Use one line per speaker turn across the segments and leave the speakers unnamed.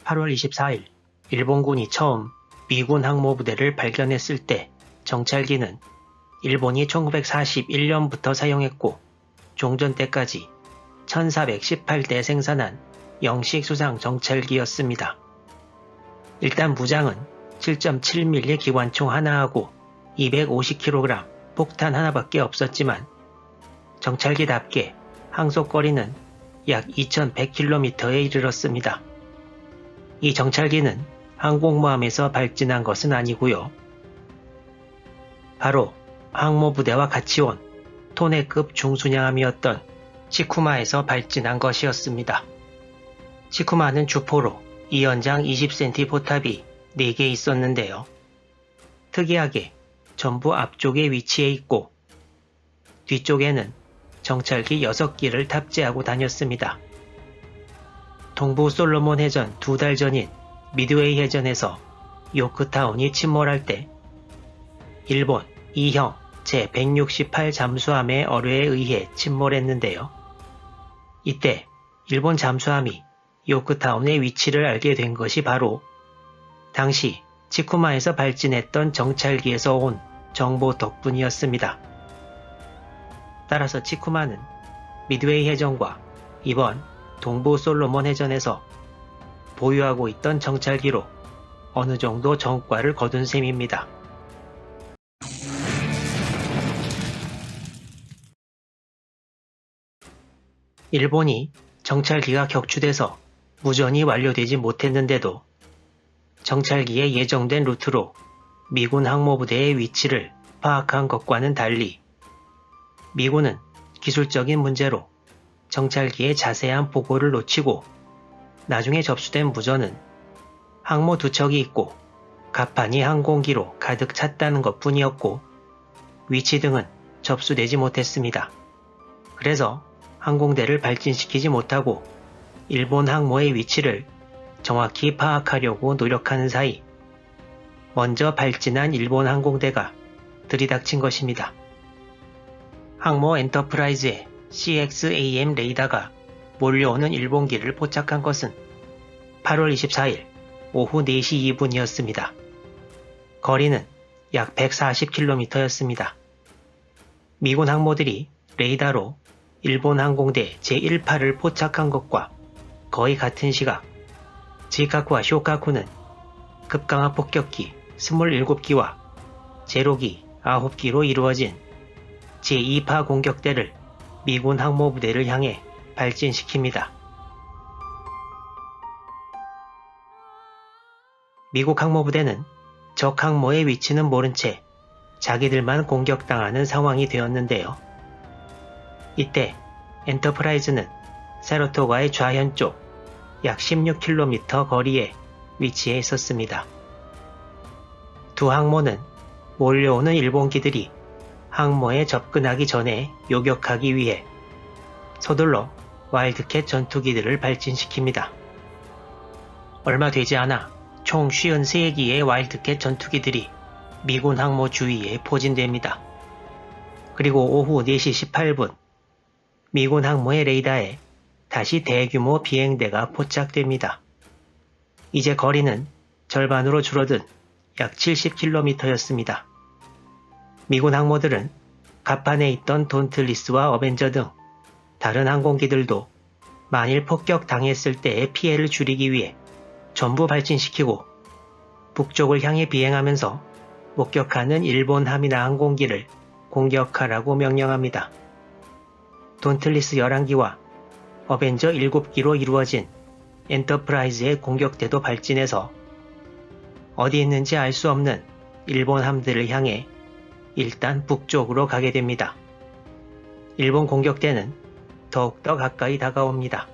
8월 24일 일본군이 처음 미군 항모부대를 발견했을 때 정찰기는 일본이 1941년부터 사용했고 종전 때까지 1418대 생산한 영식 수상 정찰기였습니다. 일단 무장은 7.7mm 기관총 하나하고 250kg 폭탄 하나밖에 없었지만 정찰기답게 항속거리는 약 2100km에 이르렀습니다. 이 정찰기는 항공모함에서 발진한 것은 아니고요. 바로 항모부대와 같이 온 토네급 중순양함이었던 치쿠마에서 발진한 것이었습니다. 치쿠마는 주포로 2연장 20cm 포탑이 4개 있었는데요. 특이하게 전부 앞쪽에 위치해 있고 뒤쪽에는 정찰기 6기를 탑재하고 다녔습니다. 동부 솔로몬 해전 2달 전인 미드웨이 해전에서 요크타운이 침몰할 때 일본 2형 제168 잠수함의 어뢰에 의해 침몰했는데요. 이때 일본 잠수함이 요크타운의 위치를 알게 된 것이 바로 당시 치쿠마에서 발진했던 정찰기에서 온 정보 덕분이었습니다. 따라서 치쿠마는 미드웨이 해전과 이번 동부 솔로몬 해전에서 보유하고 있던 정찰기로 어느 정도 성과를 거둔 셈입니다. 일본이 정찰기가 격추돼서 무전이 완료되지 못했는데도 정찰기의 예정된 루트로 미군 항모부대의 위치를 파악한 것과는 달리 미군은 기술적인 문제로 정찰기의 자세한 보고를 놓치고 나중에 접수된 무전은 항모 2척이 있고 갑판이 항공기로 가득 찼다는 것뿐이었고 위치 등은 접수되지 못했습니다. 그래서 항공대를 발진시키지 못하고 일본 항모의 위치를 정확히 파악하려고 노력하는 사이 먼저 발진한 일본 항공대가 들이닥친 것입니다. 항모 엔터프라이즈의 CXAM 레이더가 몰려오는 일본기를 포착한 것은 8월 24일 오후 4시 2분이었습니다. 거리는 약 140km였습니다. 미군 항모들이 레이더로 일본 항공대 제1파를 포착한 것과 거의 같은 시각 지카쿠와 쇼카쿠는 급강하 폭격기 27기와 제로기 9기로 이루어진 제2파 공격대를 미군 항모부대를 향해 발진시킵니다. 미국 항모부대는 적 항모의 위치는 모른 채 자기들만 공격당하는 상황이 되었는데요. 이때 엔터프라이즈는 사라토가의 좌현 쪽 약 16km 거리에 위치해 있었습니다. 두 항모는 몰려오는 일본기들이 항모에 접근하기 전에 요격하기 위해 서둘러 와일드캣 전투기들을 발진시킵니다. 얼마 되지 않아 총 53기의 와일드캣 전투기들이 미군 항모 주위에 포진됩니다. 그리고 오후 4시 18분 미군 항모의 레이더에 다시 대규모 비행대가 포착됩니다. 이제 거리는 절반으로 줄어든 약 70km였습니다. 미군 항모들은 갑판에 있던 돈틀리스와 어벤저 등 다른 항공기들도 만일 폭격당했을 때의 피해를 줄이기 위해 전부 발진시키고 북쪽을 향해 비행하면서 목격하는 일본 함이나 항공기를 공격하라고 명령합니다. 돈틀리스 11기와 어벤저 7기로 이루어진 엔터프라이즈의 공격대도 발진해서 어디 있는지 알 수 없는 일본 함들을 향해 일단 북쪽으로 가게 됩니다. 일본 공격대는 더욱더 가까이 다가옵니다.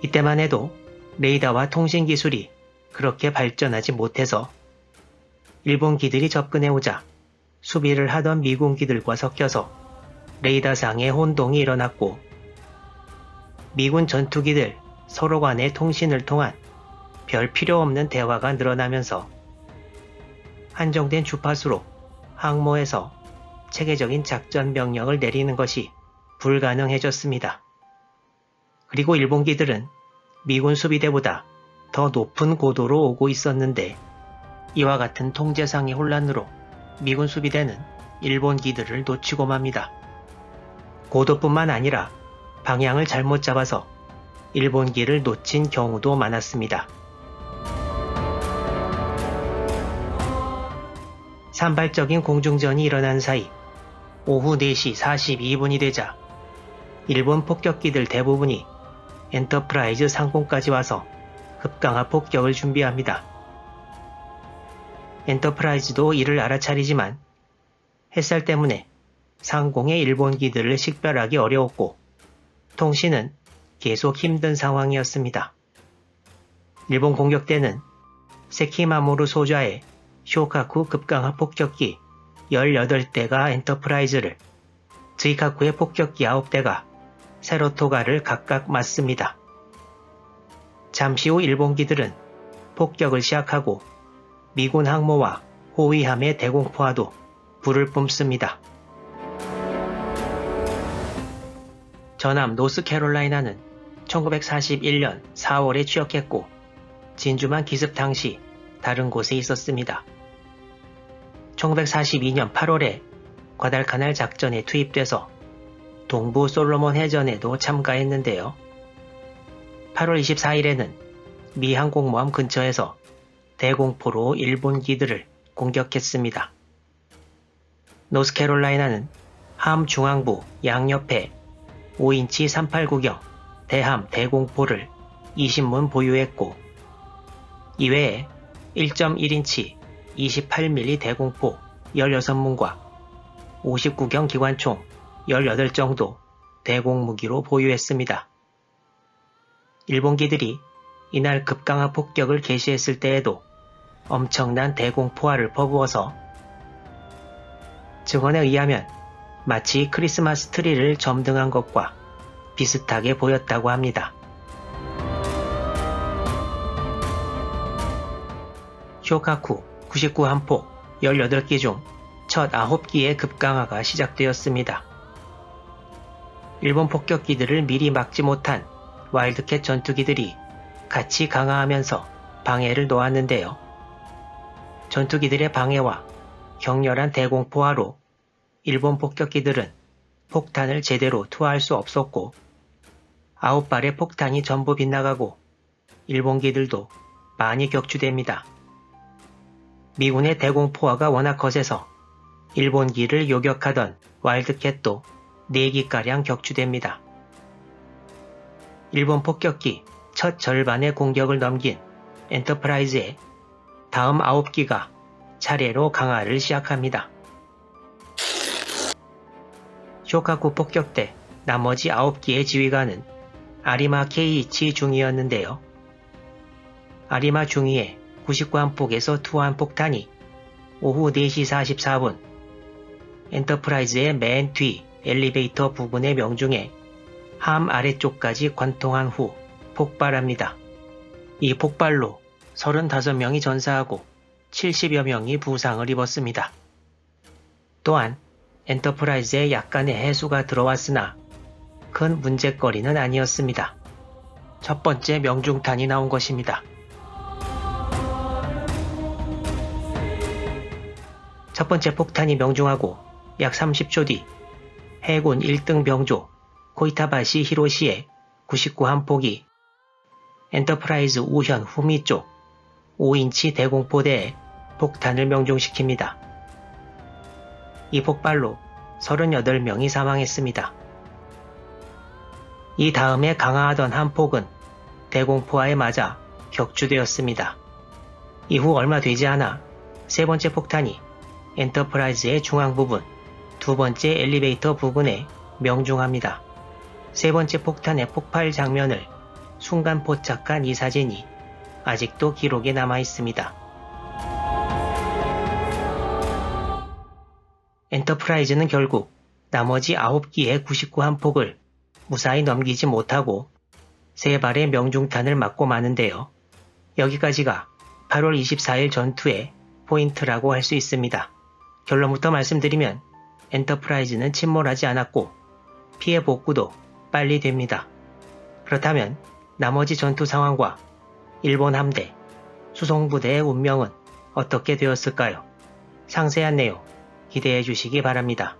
이때만 해도 레이더와 통신 기술이 그렇게 발전하지 못해서 일본 기들이 접근해오자 수비를 하던 미군 기들과 섞여서 레이더상에 혼동이 일어났고 미군 전투기들 서로 간의 통신을 통한 별 필요 없는 대화가 늘어나면서 한정된 주파수로 항모에서 체계적인 작전 명령을 내리는 것이 불가능해졌습니다. 그리고 일본기들은 미군 수비대보다 더 높은 고도로 오고 있었는데 이와 같은 통제상의 혼란으로 미군 수비대는 일본기들을 놓치고 맙니다. 고도뿐만 아니라 방향을 잘못 잡아서 일본기를 놓친 경우도 많았습니다. 산발적인 공중전이 일어난 사이 오후 4시 42분이 되자 일본 폭격기들 대부분이 엔터프라이즈 상공까지 와서 급강하 폭격을 준비합니다. 엔터프라이즈도 이를 알아차리지만 햇살 때문에 상공의 일본기들을 식별하기 어려웠고 통신은 계속 힘든 상황이었습니다. 일본 공격대는 세키마모루 소좌의 쇼카쿠 급강하 폭격기 18대가 엔터프라이즈를, 즈이카쿠의 폭격기 9대가 세로토가를 각각 맞습니다. 잠시 후 일본기들은 폭격을 시작하고 미군 항모와 호위함의 대공포와도 불을 뿜습니다. 전함 노스캐롤라이나는 1941년 4월에 취역했고 진주만 기습 당시 다른 곳에 있었습니다. 1942년 8월에 과달카날 작전에 투입돼서 동부 솔로몬 해전에도 참가했는데요. 8월 24일에는 미 항공모함 근처에서 대공포로 일본기들을 공격했습니다. 노스캐롤라이나는 함 중앙부 양옆에 5인치 389경 대함 대공포를 20문 보유했고 이외에 1.1인치 28mm 대공포 16문과 59경 기관총 18정도 대공무기로 보유했습니다. 일본기들이 이날 급강하 폭격을 개시했을 때에도 엄청난 대공포화를 퍼부어서 증언에 의하면 마치 크리스마스 트리를 점등한 것과 비슷하게 보였다고 합니다. 쇼카쿠 99함포 18기 중 첫 9기의 급강하가 시작되었습니다. 일본 폭격기들을 미리 막지 못한 와일드캣 전투기들이 같이 강화하면서 방해를 놓았는데요. 전투기들의 방해와 격렬한 대공포화로 일본 폭격기들은 폭탄을 제대로 투하할 수 없었고 9발의 폭탄이 전부 빗나가고 일본기들도 많이 격추됩니다. 미군의 대공포화가 워낙 거세서 일본기를 요격하던 와일드캣도 4기가량 격추됩니다. 일본 폭격기 첫 절반의 공격을 넘긴 엔터프라이즈의 다음 9기가 차례로 강화를 시작합니다. 쇼카쿠 폭격대 나머지 9기의 지휘관은 아리마 케이이치 중위였는데요. 아리마 중위의 99함폭에서 투하한 폭탄이 오후 4시 44분 엔터프라이즈의 맨 뒤 엘리베이터 부근의 명중에 함 아래쪽까지 관통한 후 폭발합니다. 이 폭발로 35명이 전사하고 70여 명이 부상을 입었습니다. 또한 엔터프라이즈에 약간의 해수가 들어왔으나 큰 문제거리는 아니었습니다. 첫 번째 명중탄이 나온 것입니다. 첫 번째 폭탄이 명중하고 약 30초 뒤 해군 1등 병조 코이타바시 히로시의 99함폭이 엔터프라이즈 우현 후미 쪽 5인치 대공포대에 폭탄을 명중시킵니다. 이 폭발로 38명이 사망했습니다. 이 다음에 강화하던 함폭은 대공포화에 맞아 격추되었습니다. 이후 얼마 되지 않아 세 번째 폭탄이 엔터프라이즈의 중앙 부분, 두 번째 엘리베이터 부근에 명중합니다. 세 번째 폭탄의 폭발 장면을 순간 포착한 이 사진이 아직도 기록에 남아 있습니다. 엔터프라이즈는 결국 나머지 9기의 99함폭을 무사히 넘기지 못하고 3발의 명중탄을 맞고 마는데요. 여기까지가 8월 24일 전투의 포인트라고 할 수 있습니다. 결론부터 말씀드리면 엔터프라이즈는 침몰하지 않았고 피해 복구도 빨리 됩니다. 그렇다면 나머지 전투 상황과 일본 함대, 수송부대의 운명은 어떻게 되었을까요? 상세한 내용 기대해 주시기 바랍니다.